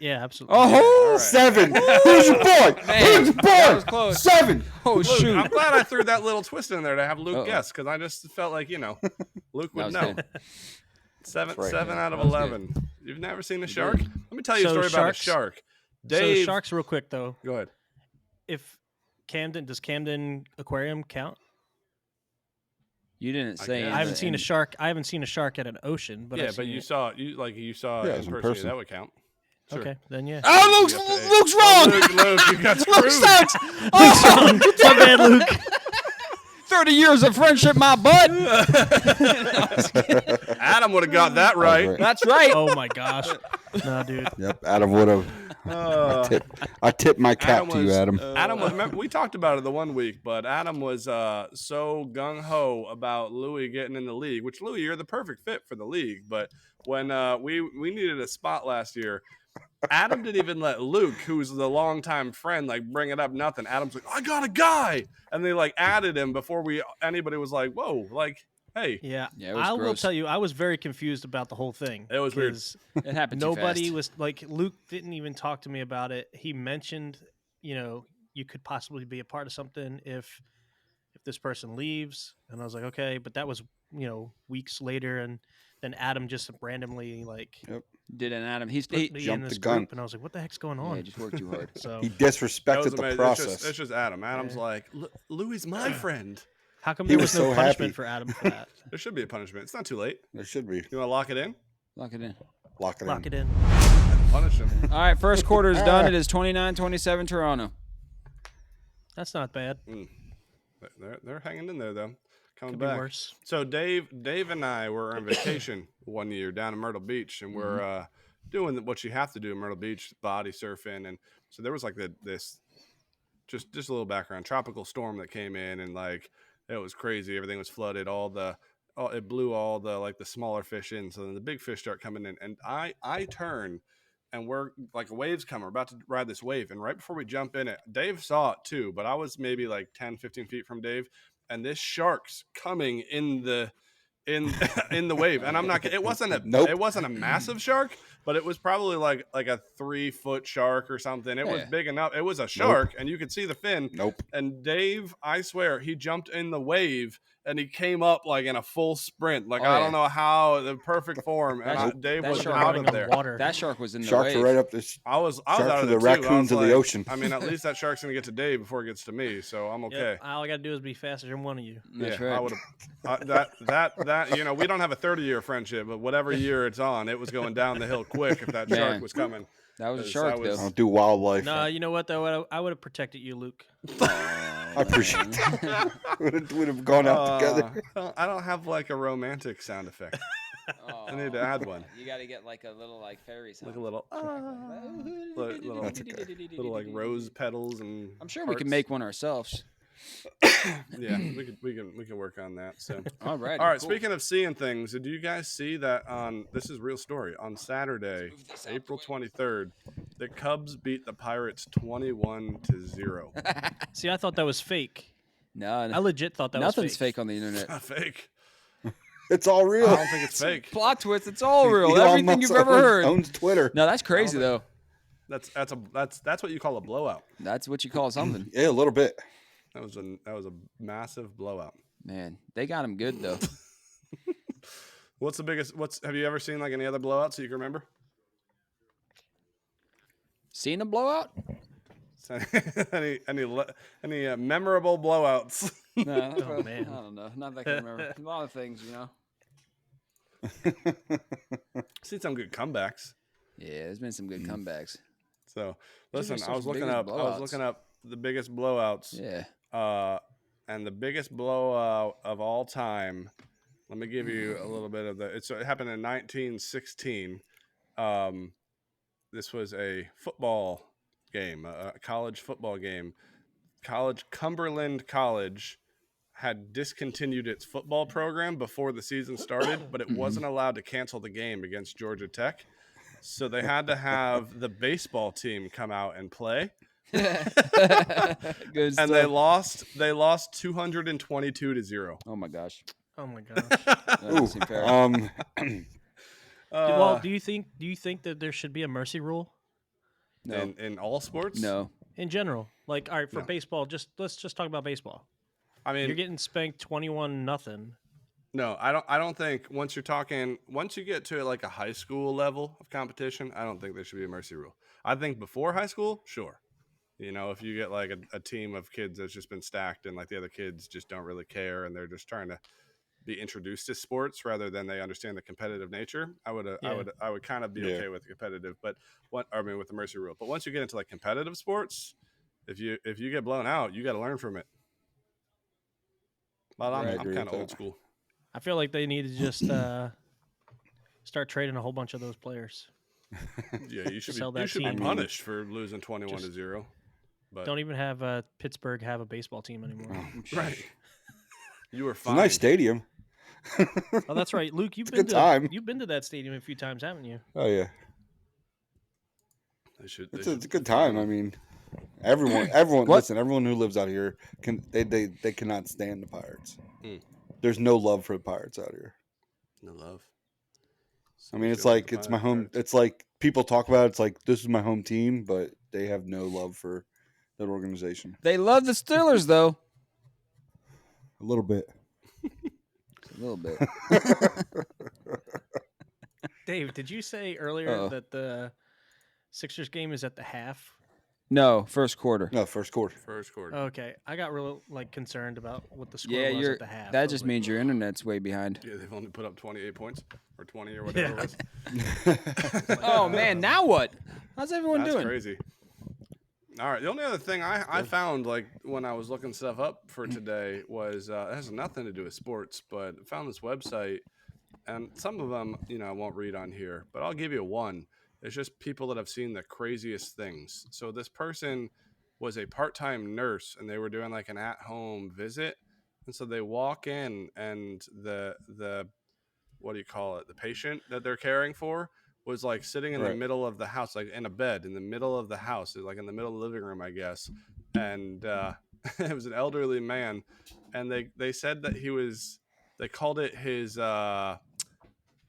Yeah, absolutely. Oh, All right. 7. Who's your boy? Who's your boy? that was close. 7. Oh Luke, shoot. I'm glad I threw that little twist in there to have Luke Uh-oh. guess, because I just felt like, Luke That would was know. good. Seven right, seven yeah. out of That was good. 11. You've never seen a shark? Let me tell you a So story about a sharks- shark. So Dave, sharks, real quick though. go ahead. If does Camden Aquarium count? You didn't I say. guess. in I haven't the- seen a in- shark. I haven't seen a shark at an ocean, but Yeah, I've but seen you it. saw Yeah, in it was in person. person. That would count. Sure. Okay, then yeah. Oh, Luke's, You have to- Luke's wrong. Luke, you got Luke screwed. sucks. Oh, My bad, Luke. 30 years of friendship, my butt. Adam would have got that right. right. That's right. Oh my gosh. No, dude. Yep, Adam would have. I tipped my cap to you, Adam. Adam was. Remember, we talked about it the one week, but Adam was so gung ho about Luie getting in the league. Which Luie, you're the perfect fit for the league. But when we needed a spot last year, Adam didn't even let Luke, who's the longtime friend, like bring it up. Nothing. Adam's like, I got a guy, and they like added him before anybody was like, whoa, like, hey, Yeah, Yeah, it was I will gross. tell you, I was very confused about the whole thing. It was weird. 'cause It happened too Nobody fast. was like Luke didn't even talk to me about it. He mentioned, you could possibly be a part of something if this person leaves, and I was like, okay, but that was weeks later, and then Adam just randomly Did an Adam. He put me in jumped this the gun. group, and I was like, what the heck's going on? yeah, just worked too hard. So He That was disrespected the amazing. process. It's just Adam. Adam's Yeah. like, Louie's my friend. how come He there was was no so punishment happy. for Adam for that? There should be a punishment. It's not too late. There should be. You want to lock it in? Lock it in. Lock it Lock in. it in. Punish him. All right, first quarter is done. It is 29-27 Toronto. That's not bad. They're hanging in there though. Coming Could be back. worse. So Dave and I were on vacation one year down in Myrtle Beach, and we're doing what you have to do in Myrtle Beach, body surfing, and so there was like this just a little background tropical storm that came in, and like it was crazy. Everything was flooded. It blew all the like the smaller fish in. So then the big fish start coming in, and I turn. And we're like a wave's coming. We're about to ride this wave. And right before we jump in it, Dave saw it too, but I was maybe like 10, 15 feet from Dave. And this shark's coming in the wave. And I'm not, it wasn't a massive shark, but it was probably like a 3-foot shark or something. It was Yeah. big enough. It was a shark and you could see the fin. Nope. And Dave, I swear, he jumped in the wave and he came up like in a full sprint. Like, Oh, I yeah. don't know how, the perfect form. And That- Dave that was shark out running of on there. the water. That shark was in the Sharks wave. are right up this. I was Sharks out are of the there too. I raccoons was of the like, ocean. I mean, at least that shark's gonna get to Dave before it gets to me, so I'm okay. Yep, all I got to do is be faster than one of you. That's yeah, right. I would have that. We don't have a 30-year friendship, but whatever year it's on, it was going down the hill quick if that Man. shark was coming. That was a Because shark, I was- I though. don't do wildlife. No, you know what though? I would have protected you, Luke. I appreciate that. Would have gone out together. I don't have like a romantic sound effect. I need to add one. You got to get like a little like fairy sound. Like a little, little, That's okay. little like rose petals and. I'm sure we can hearts. make one ourselves. Yeah, we can work on that. So. All right. All right. cool. Speaking of seeing things, did you guys see that on this is real story on Saturday, Let's move this out the April way. 23rd, the Cubs beat the Pirates 21-0. See, I thought that was fake. No, I legit thought that nothing's was fake on the internet. Not fake. It's all real. I don't think it's fake. Plot twist. It's all real. Elon Everything Musk you've ever heard. owns Twitter. No, that's crazy think- though. That's what you call a blowout. That's what you call something. Yeah, a little bit. That was a massive blowout. Man, they got him good though. What's the biggest? Have you ever seen like any other blowouts that you can remember? Seen a blowout? any memorable blowouts? No, that's Oh, probably- man. I don't know. Not that I can remember. A lot of things, you know. Seen some good comebacks. Yeah, there's been some good comebacks. So Those are listen, some I was looking biggest up the biggest blowouts. Yeah. And the biggest blowout of all time. Let me give you a little bit of it happened in 1916. This was a football game, a college football game. Cumberland College had discontinued its football program before the season started, but it wasn't allowed to cancel the game against Georgia Tech. So they had to have the baseball team come out and play, Good and stuff. they lost 222-0. Oh my gosh. Oh my gosh. That doesn't Ooh, seem fair. Well, do you think that there should be a mercy rule No. in all sports? No. in general? Like, all right, for No. baseball, let's just talk about baseball. I mean, You're getting spanked 21-0. no, I don't think once you get to like a high school level of competition, I don't think there should be a mercy rule. I think before high school, sure. You know, if you get like a team of kids that's just been stacked and like the other kids just don't really care and they're just trying to be introduced to sports rather than they understand the competitive nature, I would kind of be okay with the competitive, but with the mercy rule. But once you get into like competitive sports, if you get blown out, you got to learn from it. But I'm agree kind of with old that. school. I feel like they need to just start trading a whole bunch of those players. Yeah, you should Sell be that be team. punished for losing 21-0. But Don't even have Pittsburgh have a baseball team anymore. right, you were It's a fine. nice stadium. Oh, that's right, Luke. You've a been good time. You've been to that stadium a few times, haven't you? Oh yeah, They should it's a good time. I mean, everyone. Listen, everyone who lives out here they cannot stand the Pirates. Mm. There's no love for the Pirates out here. No love. I mean, it's like it's my home. It's like people talk about it, it's like this is my home team, but they have no love for that organization. They love the Steelers, though. A little bit. A little bit. Dave, did you say earlier Uh-oh. that the Sixers game is at the half? No, first quarter. No, first quarter. First quarter. Okay, I got real concerned about what the score Yeah, was you're. at the half. I That was just like, means your internet's way behind. Yeah, they've only put up 28 points or 20 or whatever it was. Oh man, now what? How's everyone That's doing? crazy. All right. The only other thing I found, like when I was looking stuff up for today, was it has nothing to do with sports, but I found this website, and some of them, I won't read on here, but I'll give you one. It's just people that have seen the craziest things. So this person was a part-time nurse, and they were doing like an at-home visit, and so they walk in, and the what do you call it? The patient that they're caring for was like sitting in the middle of the house, like in a bed in the middle of the house, like in the middle of the living room, I guess. And it was an elderly man, and they said that they called it his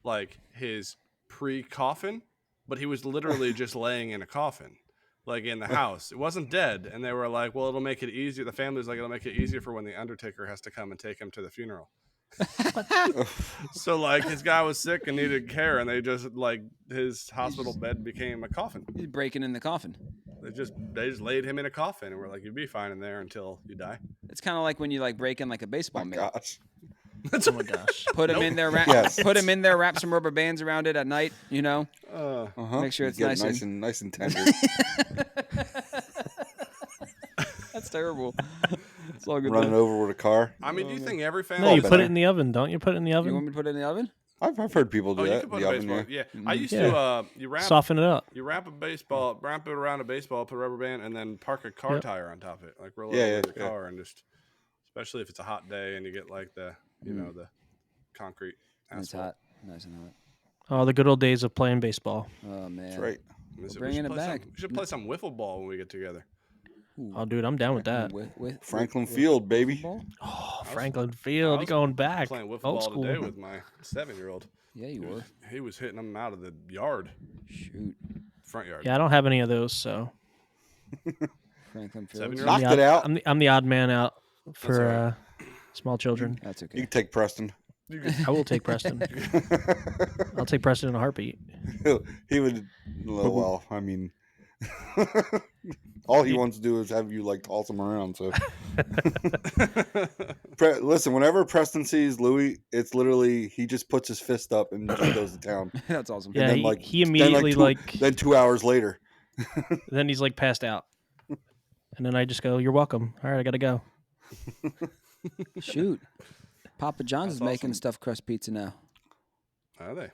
like his pre-coffin, but he was literally just laying in a coffin, like in the house. It wasn't dead, and they were like, well, it'll make it easier. The family's like, it'll make it easier for when the undertaker has to come and take him to the funeral. So like his guy was sick and needed care, and they just like his hospital bed became a coffin. He's breaking in the coffin. They just laid him in a coffin, and we're like, you'd be fine in there until you die. It's kind of like when you like break in like a baseball mitt. Gosh. oh my gosh. Put him in there. Yes. Put him in there. Wrap some rubber bands around it at night. Uh-huh. Make sure it's Get nice it nice and tender. That's terrible. It's all good. Running over with a car. I mean, do you think every family? No, you better. put it in the oven, don't you? Put it in the You oven. want me to put it in the oven? I've heard people do Oh, you that. can put The a oven, baseball. yeah. Yeah, I used Yeah. to. You Soften it up. wrap it around a baseball, put a rubber band, and then park a car tire on top of it, like roll it Yeah, over yeah, the yeah. car, and just, especially if it's a hot day and you get like the, the concrete It's asphalt. hot. Nice and hot. Oh, the good old days of playing baseball. Oh man. That's right. We should bringing it play back. we should play some wiffle ball when we get together. Oh, dude, I'm down with that. With Franklin Field, baby. football? Oh, Franklin Field, I you're was going back. Playing wiffle Old ball school. today with my 7-year-old. Yeah, you were. He was hitting them out of the yard, Shoot, front yard. Yeah, I don't have any of those, so Franklin Field. 7-year-old. Knocked it out. I'm the odd man out for all right. small children. That's You okay. can take Preston. I will take Preston. I'll take Preston in a heartbeat. He would. Well, I mean, all he wants to do is have you like toss him around. So, listen. Whenever Preston sees Luie, it's literally he just puts his fist up and just goes to town. That's awesome. Yeah, then, he immediately Then 2 hours later, then he's like passed out, and then I just go, "You're welcome." All right, I gotta go. Shoot. Papa John's is That's making awesome. stuffed crust pizza now. Are they?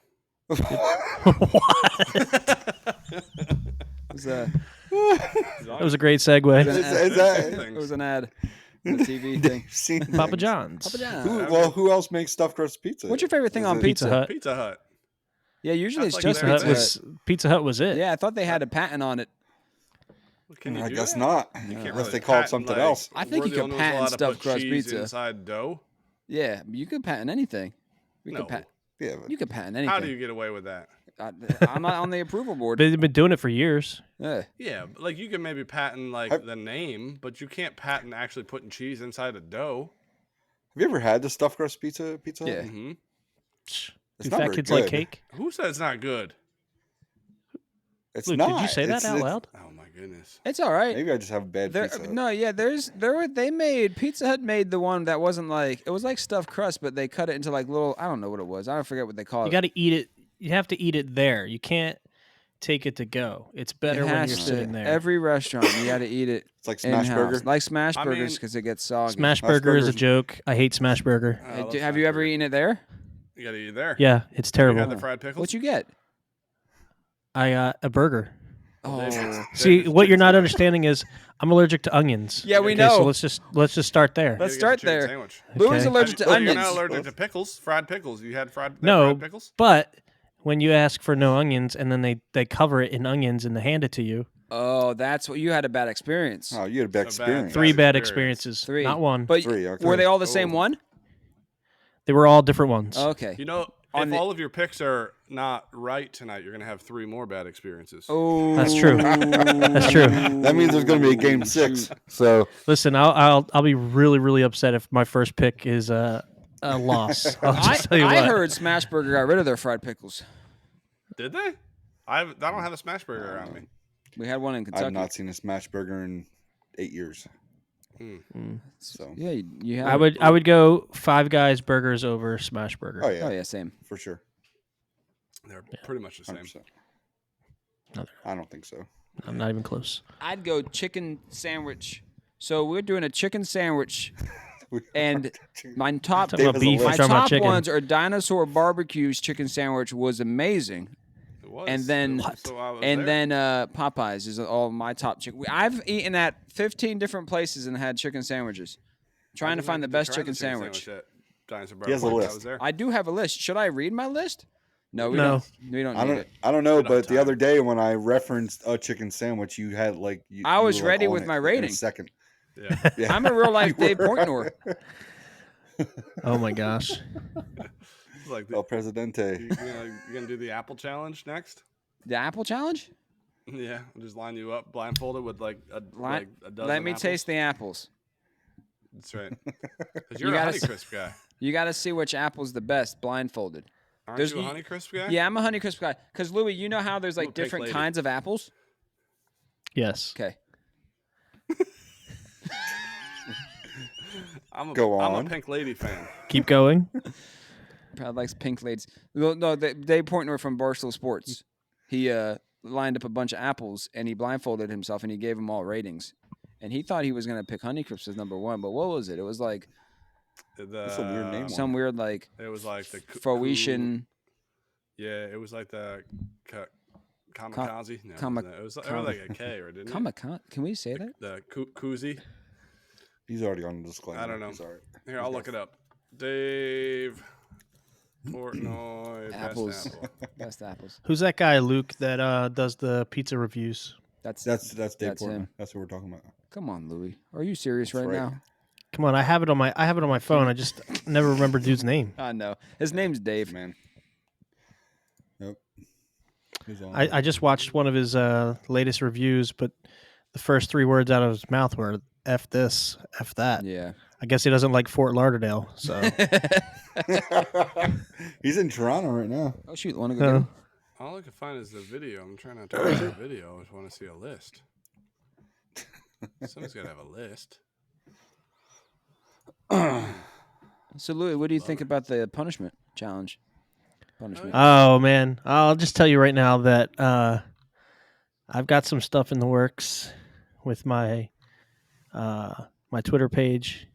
It was, That was a great segue. is that it was an ad. On the TV thing. you've seen Papa John's. Papa John's. Who else makes stuffed crust pizza? What's your favorite thing Is on it- pizza? Pizza Hut. Pizza Hut. Yeah, usually That's it's like just their Pizza thing. Hut. Pizza Hut was it. Yeah, I thought they had a patent on it. Can you I do guess that? not. You can't Unless really they call it patent, something like, else. I think we're you the could only ones patent allowed to stuffed put crust cheese pizza. inside dough. Yeah, you could patent anything. You No. could Yeah, but you could patent anything. How do you get away with that? I'm not on the approval board. They've been doing it for years. Yeah. Yeah, but, like you can maybe patent like Have- the name, but you can't patent actually putting cheese inside a dough. have you ever had the stuffed crust pizza? Pizza Hut? Yeah. hmm It's Do not fat very kids like good. cake? Who said it's not good? It's Luke, not. did you say that out loud? Oh my goodness. It's all right. Maybe I just have a bad There, pizza. Hut. no, yeah, they made Pizza Hut made the one that wasn't like it was like stuffed crust, but they cut it into like little I don't know what it was. I don't forget what they call You it. got to eat it. You have to eat it there. You can't take it to go. It's better It when has you're to. sitting there. Every restaurant you got to eat it It's like smash in-house. burger. Like smash I burgers mean- because it gets soggy. Smash Smash burger is a burgers- joke. I hate smash burger. I love Have smash you ever burger. eaten it there? You gotta eat it there. Yeah, it's You terrible. had the fried pickles. What you get? I got a burger. Oh, See, David's what you're chicken not sandwich. understanding is I'm allergic to onions. Yeah, we Okay, So know. let's just start there. You Let's gotta get the start chicken there. Sandwich. Louis Okay. allergic to Well, onions. You're not allergic to pickles. Fried pickles. You had fried No, fried pickles. but when you ask for no onions and then they cover it in onions and they hand it to you, Oh, that's what you had a bad experience. Oh, you had a bad So bad. experience. three bad experience. experiences, Three, not one. But Three, okay. were they all the same Oh. one? They were all different ones. Okay. You know, On if the- all of your picks are not right tonight, you're gonna have 3 more bad experiences. Oh, That's true. That's true. That means there's going to be a game 6. So Listen, I'll be really really upset if my first pick is a loss. I'll just tell you I what. heard Smash Burger got rid of their fried pickles. Did they? I don't have a smash burger around me. We had one in I Kentucky. have not seen a smash burger in 8 years. So, Yeah, you have. I would go Five Guys burgers over Smash Burger. oh yeah, Oh yeah, same. for sure. They're pretty much the same. 100%. No, I don't think so. I'm not even close. I'd go chicken sandwich. So we're doing a chicken sandwich, and my top Talking about Dave has a beef, list. my talking about top chicken. ones are Dinosaur Barbecue's chicken sandwich was amazing, It was. and then So I was and there. then Popeyes is all my top chicken. I've eaten at 15 different places and had chicken sandwiches, trying to I find the didn't best try chicken the sandwich. at Dinosaur He has a Barbecue. I list. was there. I do have a list. Should I read my list? No, we No. don't. We don't need it. I don't know, We don't have but the time. other day when I referenced a chicken sandwich, you had like I you was were, like, ready on with it my in rating. a second. Yeah. Yeah. I'm a real life Dave Portnoy. Oh my gosh. It's like El Presidente. you gonna do the Apple challenge next? The Apple Challenge? Yeah, we'll just line you up blindfolded with like a dozen. Let me apples. taste the apples. That's right. 'Cause you're a gotta Honeycrisp guy. You got to see which apple's the best blindfolded. Aren't There's- you a Honeycrisp guy? Yeah, I'm a Honeycrisp guy. Because, Louis, you know how there's like I'm a pink different lady. kinds of apples? Yes. Okay. Go I'm on. a Pink Lady fan. Keep going. Probably likes pink ladies. No, Dave Portnoy from Barstool Sports. He lined up a bunch of apples and he blindfolded himself and he gave them all ratings. And he thought he was going to pick Honeycrisp as number 1, but what was it? It was like That's a weird name. some weird like It was like the Phoenician. Yeah, it was like the kamikaze. No, Kama- it was like a K, or didn't it? Comic-Con? Can we say that? The koozie. He's already on the disclaimer. I don't know. He's all right. Here, I'll look it up. Dave Portnoy Apples. best apple. Best apples. Who's that guy, Luke, that does the pizza reviews? That's That's Dave That's Portnoy. him. That's what we're talking about. Come on, Louis. Are you serious That's right right. now? Come on, I have it on my phone. I just never remember dude's name. I know. His name's Dave. Man. Nope. He's on. I just watched one of his latest reviews, but the first 3 words out of his mouth were "F this, F that." Yeah. I guess he doesn't like Fort Lauderdale, so He's in Toronto right now. Oh shoot! Want to go get him? All I can find is the video. I'm trying not to watch the video. I just want to see a list. Someone's got to have a list. So Louis, what do you think about the punishment challenge? Punishment. oh man, I'll just tell you right now that I've got some stuff in the works with my my Twitter page,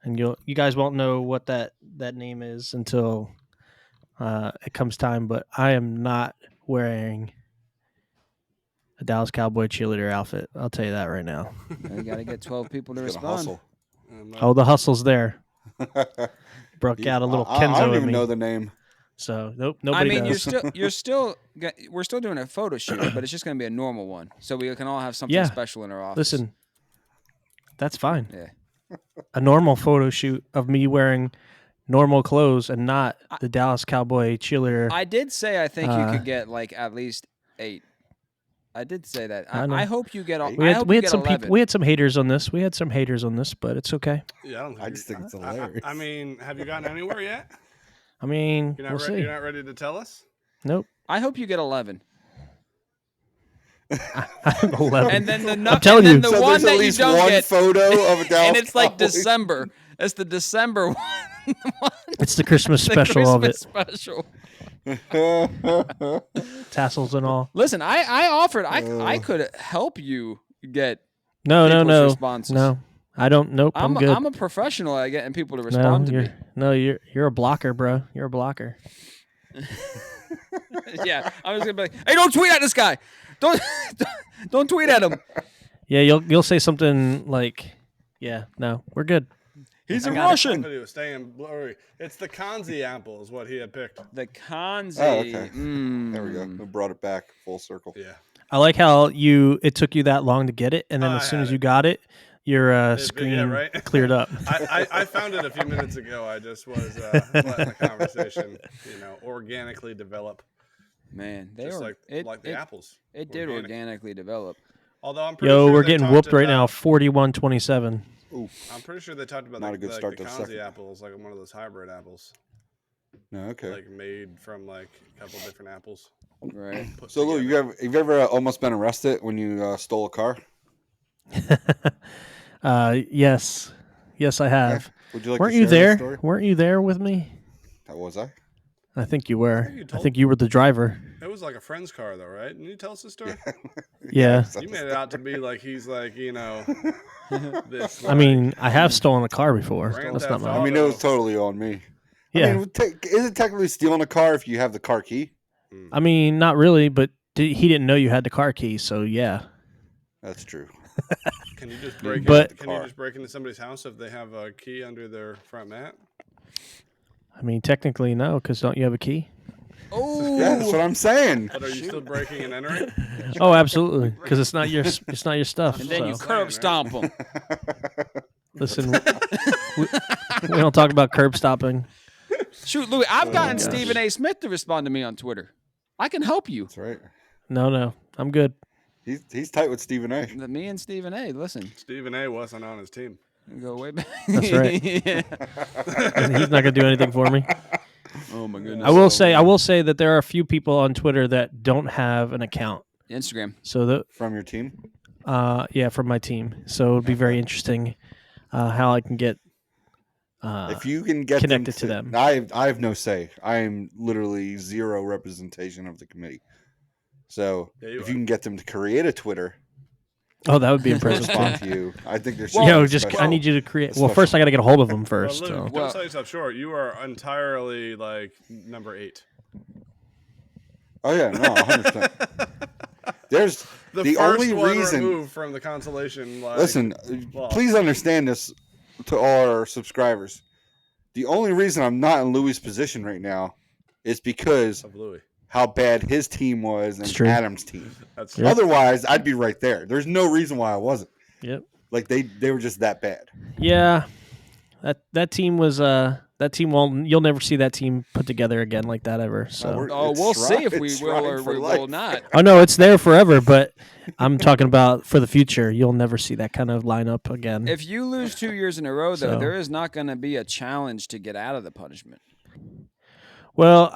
and you guys won't know what that name is until it comes time. But I am not wearing a Dallas Cowboy cheerleader outfit. I'll tell you that right now. You got to get 12 people to He's gonna respond. hustle. I'm not- Oh, the hustle's there. Broke out a little I Kenzo don't in even me. know the name. So nope, I nobody mean, does. we're still doing a photo shoot, but it's just going to be a normal one, so we can all have something Yeah. special in our office. Listen, that's fine. Yeah. A normal photo shoot of me wearing normal clothes and not the Dallas Cowboy cheerleader. I did say I think you could get like at least 8. I did say that. I know. I hope you get all. we I had, hope we you had get some 11. people. We had some haters on this. We had some haters on this, but it's okay. Yeah, I don't. Think I just think it's I hilarious. mean, have you gotten anywhere yet? I mean, You're we'll not ready. see. You're not ready to tell us. Nope. I hope you get 11. 11. And then the I'm telling and you. then the So one there's that at you least don't one get, photo of a Dallas and it's like Cowboys. December. It's the December one. It's the Christmas The special of it, Christmas special. tassels and all. Listen, I offered. I could help you get. No, people's responses. no. I don't. Nope. I'm good. I'm a professional at getting people to respond to me. You're a blocker, bro. You're a blocker. Yeah, I was gonna be like, "Hey, don't tweet at this guy. Don't tweet at him. Yeah, you'll say something like, "Yeah, no, we're good." He's I a got it. Russian." But he was staying blurry. It's the Kanzi apple is what he had picked. The Kanzi. Oh, okay. Mm. There we go. We brought it back full circle. Yeah. I like how it took you that long to get it, and then I as soon had as you it. got it, your Yeah, screen right? cleared up. I found it a few minutes ago. I just was letting the conversation, organically develop, Man, they just were like the apples. It did Organic. organically develop. Although I'm pretty Yo, sure we're they getting talked whooped right now, about- 41-27. I'm pretty sure they talked about Not the, a good like, start the to the Kanzi second. apples, like one of those hybrid apples, No, okay. like made from like a couple different apples. Right. Put So, Lou, together. you've ever almost been arrested when you stole a car? Yes, I have. Would you like Weren't to you share this there? story? Weren't you there with me? How was I? I think you were. you I told- think you were the driver. It was like a friend's car, though, right? Didn't you tell us the story? Yeah. You made it out to be like he's like this. I mean, I have stolen a car before. Grand That's not Theft my. I mean, it was totally on me. Yeah. I mean, is it technically stealing a car if you have the car key? I mean, not really, but he didn't know you had the car key, so yeah. That's true. Can you just break? But- Can you just break into somebody's house if they have a key under their front mat? I mean, technically no, because don't you have a key? Oh, Yeah, that's what I'm saying. But are you still breaking and entering? Oh, absolutely, because it's not your stuff. and then you so. curb stomp them. Listen, we don't talk about curb stopping. Shoot, Louis, I've gotten gosh. Stephen A. Smith to respond to me on Twitter. I can help you. That's right. No, I'm good. He's tight with Stephen A. Me and Stephen A. Listen, Stephen A. wasn't on his team. we go way back. That's right. Yeah. He's not gonna do anything for me. Oh my goodness. I will say that there are a few people on Twitter that don't have an account. Instagram. So From your team? from my team. So it'd be very interesting how I can get If you can get connected to them. I have no say. I am literally zero representation of the committee. So Yeah, you if are. you can get them to create a Twitter Oh, that would be to impressive. respond too. to you, I think there's Yo, I need you to create. Well, first I got to get a hold of them first. Well, Luke, so. don't Well- sell yourself short. You are entirely like number 8. Oh yeah, no, 100%. There's The, the first only one reason. removed from the consolation. Like, Listen, well- please understand this to all our subscribers. The only reason I'm not in Louis' position right now is because of Luie. how bad his team was and It's true. Adam's team. That's Yep. Otherwise, I'd be right there. There's no reason why I wasn't. Yep. Like they were just that bad. Yeah, that team was that team. Well, you'll never see that team put together again like that ever. So. Oh, It's we'll see shrine- if we it's will shrine or for we life. will not. Oh no, it's there forever. But I'm talking about for the future. You'll never see that kind of lineup again. If you lose 2 years in a row, though, So- there is not going to be a challenge to get out of the punishment. Well,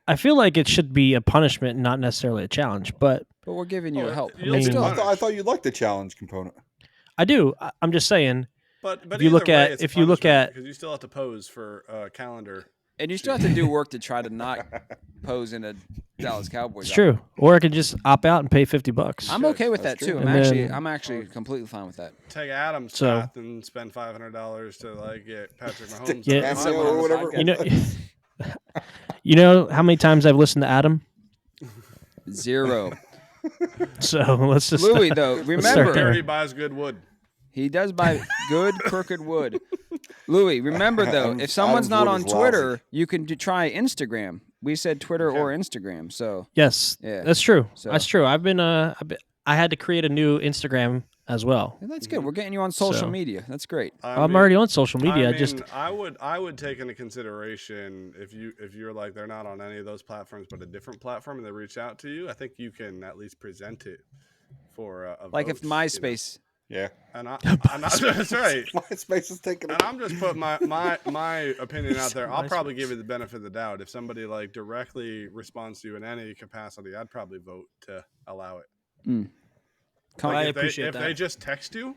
I feel like it should be a punishment, not necessarily a challenge. But But we're giving you Oh, help. you'll I be mean- Still, I thought you liked the challenge component. I do. I'm just saying. But If you either look way, at- it's a if you look punishment at- because you still have to pose for a calendar. and you still have to do work to try to not pose in a Dallas Cowboys. It's true. Or I could just opt out and pay $50. I'm okay with that That's too. true. I'm actually completely fine with that. Take Adam's So- path and spend $500 to like get Patrick Mahomes. Yeah. on Yeah, the someone or on the whatever. podcast. You know, you know how many times I've listened to Adam. 0. So let's just. Louis, though, start remember, there. Here he buys good wood. He does buy good crooked wood. Louie, remember though, if someone's Adam's not wood on is Twitter, lousy. you can try Instagram. We said Twitter Okay. or Instagram. So Yes, Yeah. that's true. So- That's true. I had to create a new Instagram as well. yeah, that's good. We're getting you on social So- media. That's great. I'm already on social media. I would take into consideration if you're like they're not on any of those platforms, but a different platform, and they reach out to you. I think you can at least present it for a Like vote, if MySpace. Yeah. and that's right. MySpace is taking And I'm just putting my opinion out there. I'll probably MySpace. give you the benefit of the doubt. If somebody like directly responds to you in any capacity, I'd probably vote to allow it. I If appreciate if that. they just text you,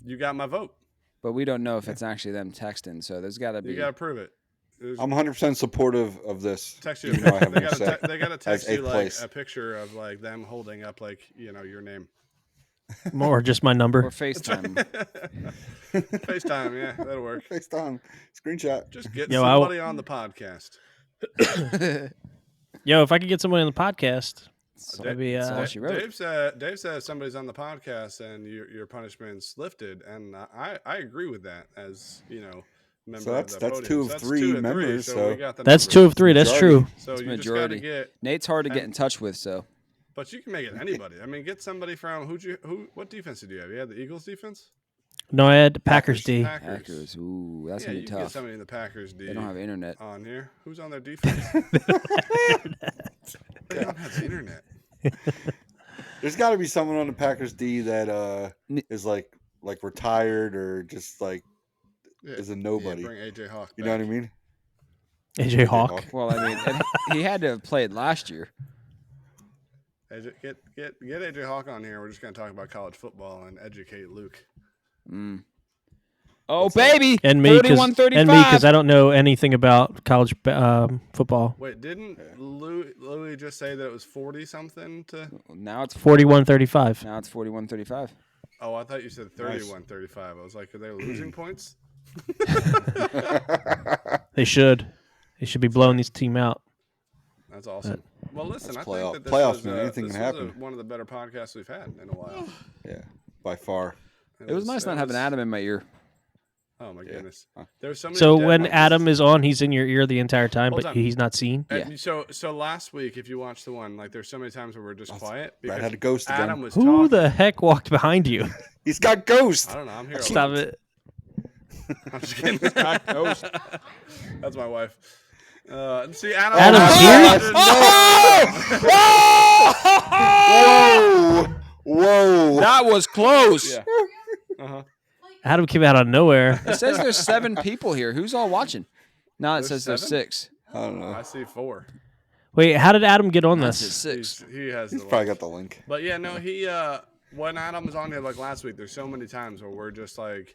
you got my vote. But we don't know if it's actually them texting. So there's got to be. You got to prove it. I'm 100% supportive of this. Text you. Even though I have They no gotta say. they gotta text As you eighth like place. a picture of like them holding up like your name. Or just my number. Or FaceTime. FaceTime, yeah, that'll work. FaceTime. Screenshot. Just get Yo, somebody on the podcast. Yo, if I could get somebody on the podcast, that'd be That's all she wrote. Dave said somebody's on the podcast and your punishment's lifted, and I agree with that as member So of the that's podium. two of So that's three 2 of 3, members, So so- we got the that's numbers. 2 of 3. That's Majority. true. So It's you majority. just gotta get. Nate's hard to get and- in touch with. So But you can make it anybody. I mean, get somebody from what defense did you have? You had the Eagles defense? No, I had Packers D. Packers. Ooh, that's yeah, gonna you be can get tough. somebody in the Packers D They don't have internet. on here. Who's on their defense? They don't have internet. There's got to be someone on the Packers D that is like retired or just like Yeah. is a nobody. Yeah, bring AJ Hawk. You know what I mean? AJ Hawk. Well, I mean, and he had to have played last year. AJ, get AJ Hawk on here. We're just gonna talk about college football and educate Luke. Oh, baby. And me, because 31-35. I don't know anything about college football. Wait, didn't Louie just say that it was 40 something to? Now it's 41-35. Now it's 41-35. Oh, I thought you said 31-35. I was like, are they losing points? They should. They should be blowing this team out. That's awesome. Well, listen, That's I think that this playoffs, was, man. Anything this can was happen. one of the better podcasts we've had in a while. Yeah, by far. It was nice not having Adam in my ear. Oh my goodness! There's so many. So dead when ones. Adam is on, he's in your ear the entire time, Hold but on. he's not seen. And so last week, if you watched the one, like there's so many times where we're just quiet Brad because had a ghost again. Adam was Who talking. the heck walked behind you? He's got ghost. I don't know. I'm here. Stop it. I'm just kidding. That's my wife. See, Adam. Adam's here? Whoa! That was close. Yeah. Uh-huh. Adam came out of nowhere. It says there's 7 people here. Who's all watching? No, it There's says there's 7? 6. I don't know. I see 4. Wait, how did Adam get on That says this? 6. He has. He's the probably link. got the link. But yeah, no, he when Adam was on here like last week, there's so many times where we're just like,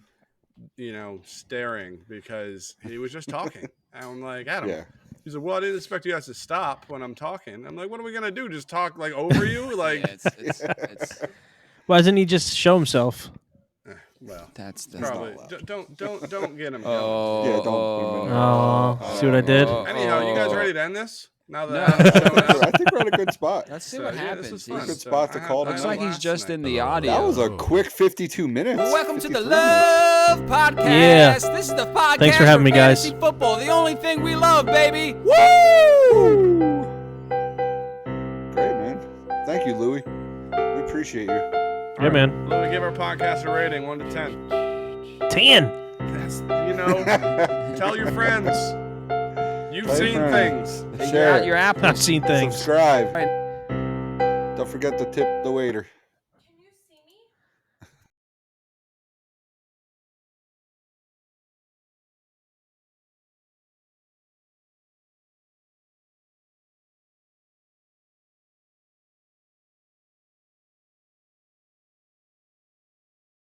staring because he was just talking. And I'm like, Adam. Yeah. He's like, well, I didn't expect you guys to stop when I'm talking. I'm like, what are we gonna do? Just talk like over you? Like, Yeah, it's Why doesn't he just show himself? well, that's probably allowed. don't get him. Oh, Yeah, don't. Oh, see what I did? Anyhow, you guys ready to end this? Now that No. Adam's showing us? I think we're at a good spot. Let's see So, what yeah, happens. this was He's- fun. Good spot to call Looks tonight. like he's just in the audio. That was a quick 52 minutes. Welcome to the 53 Love Podcast. Yeah. This is the podcast. Thanks for having me, guys. fantasy football, the only thing we love, baby. Woo! Great, man. Thank you, Louie. We appreciate you. Yeah, man. Louie, give our podcast a rating 1 to 10. 10. That's, tell your friends. You've Tell your seen friends. things. Share Your it. app. I've seen things. Subscribe. Don't forget to tip the waiter.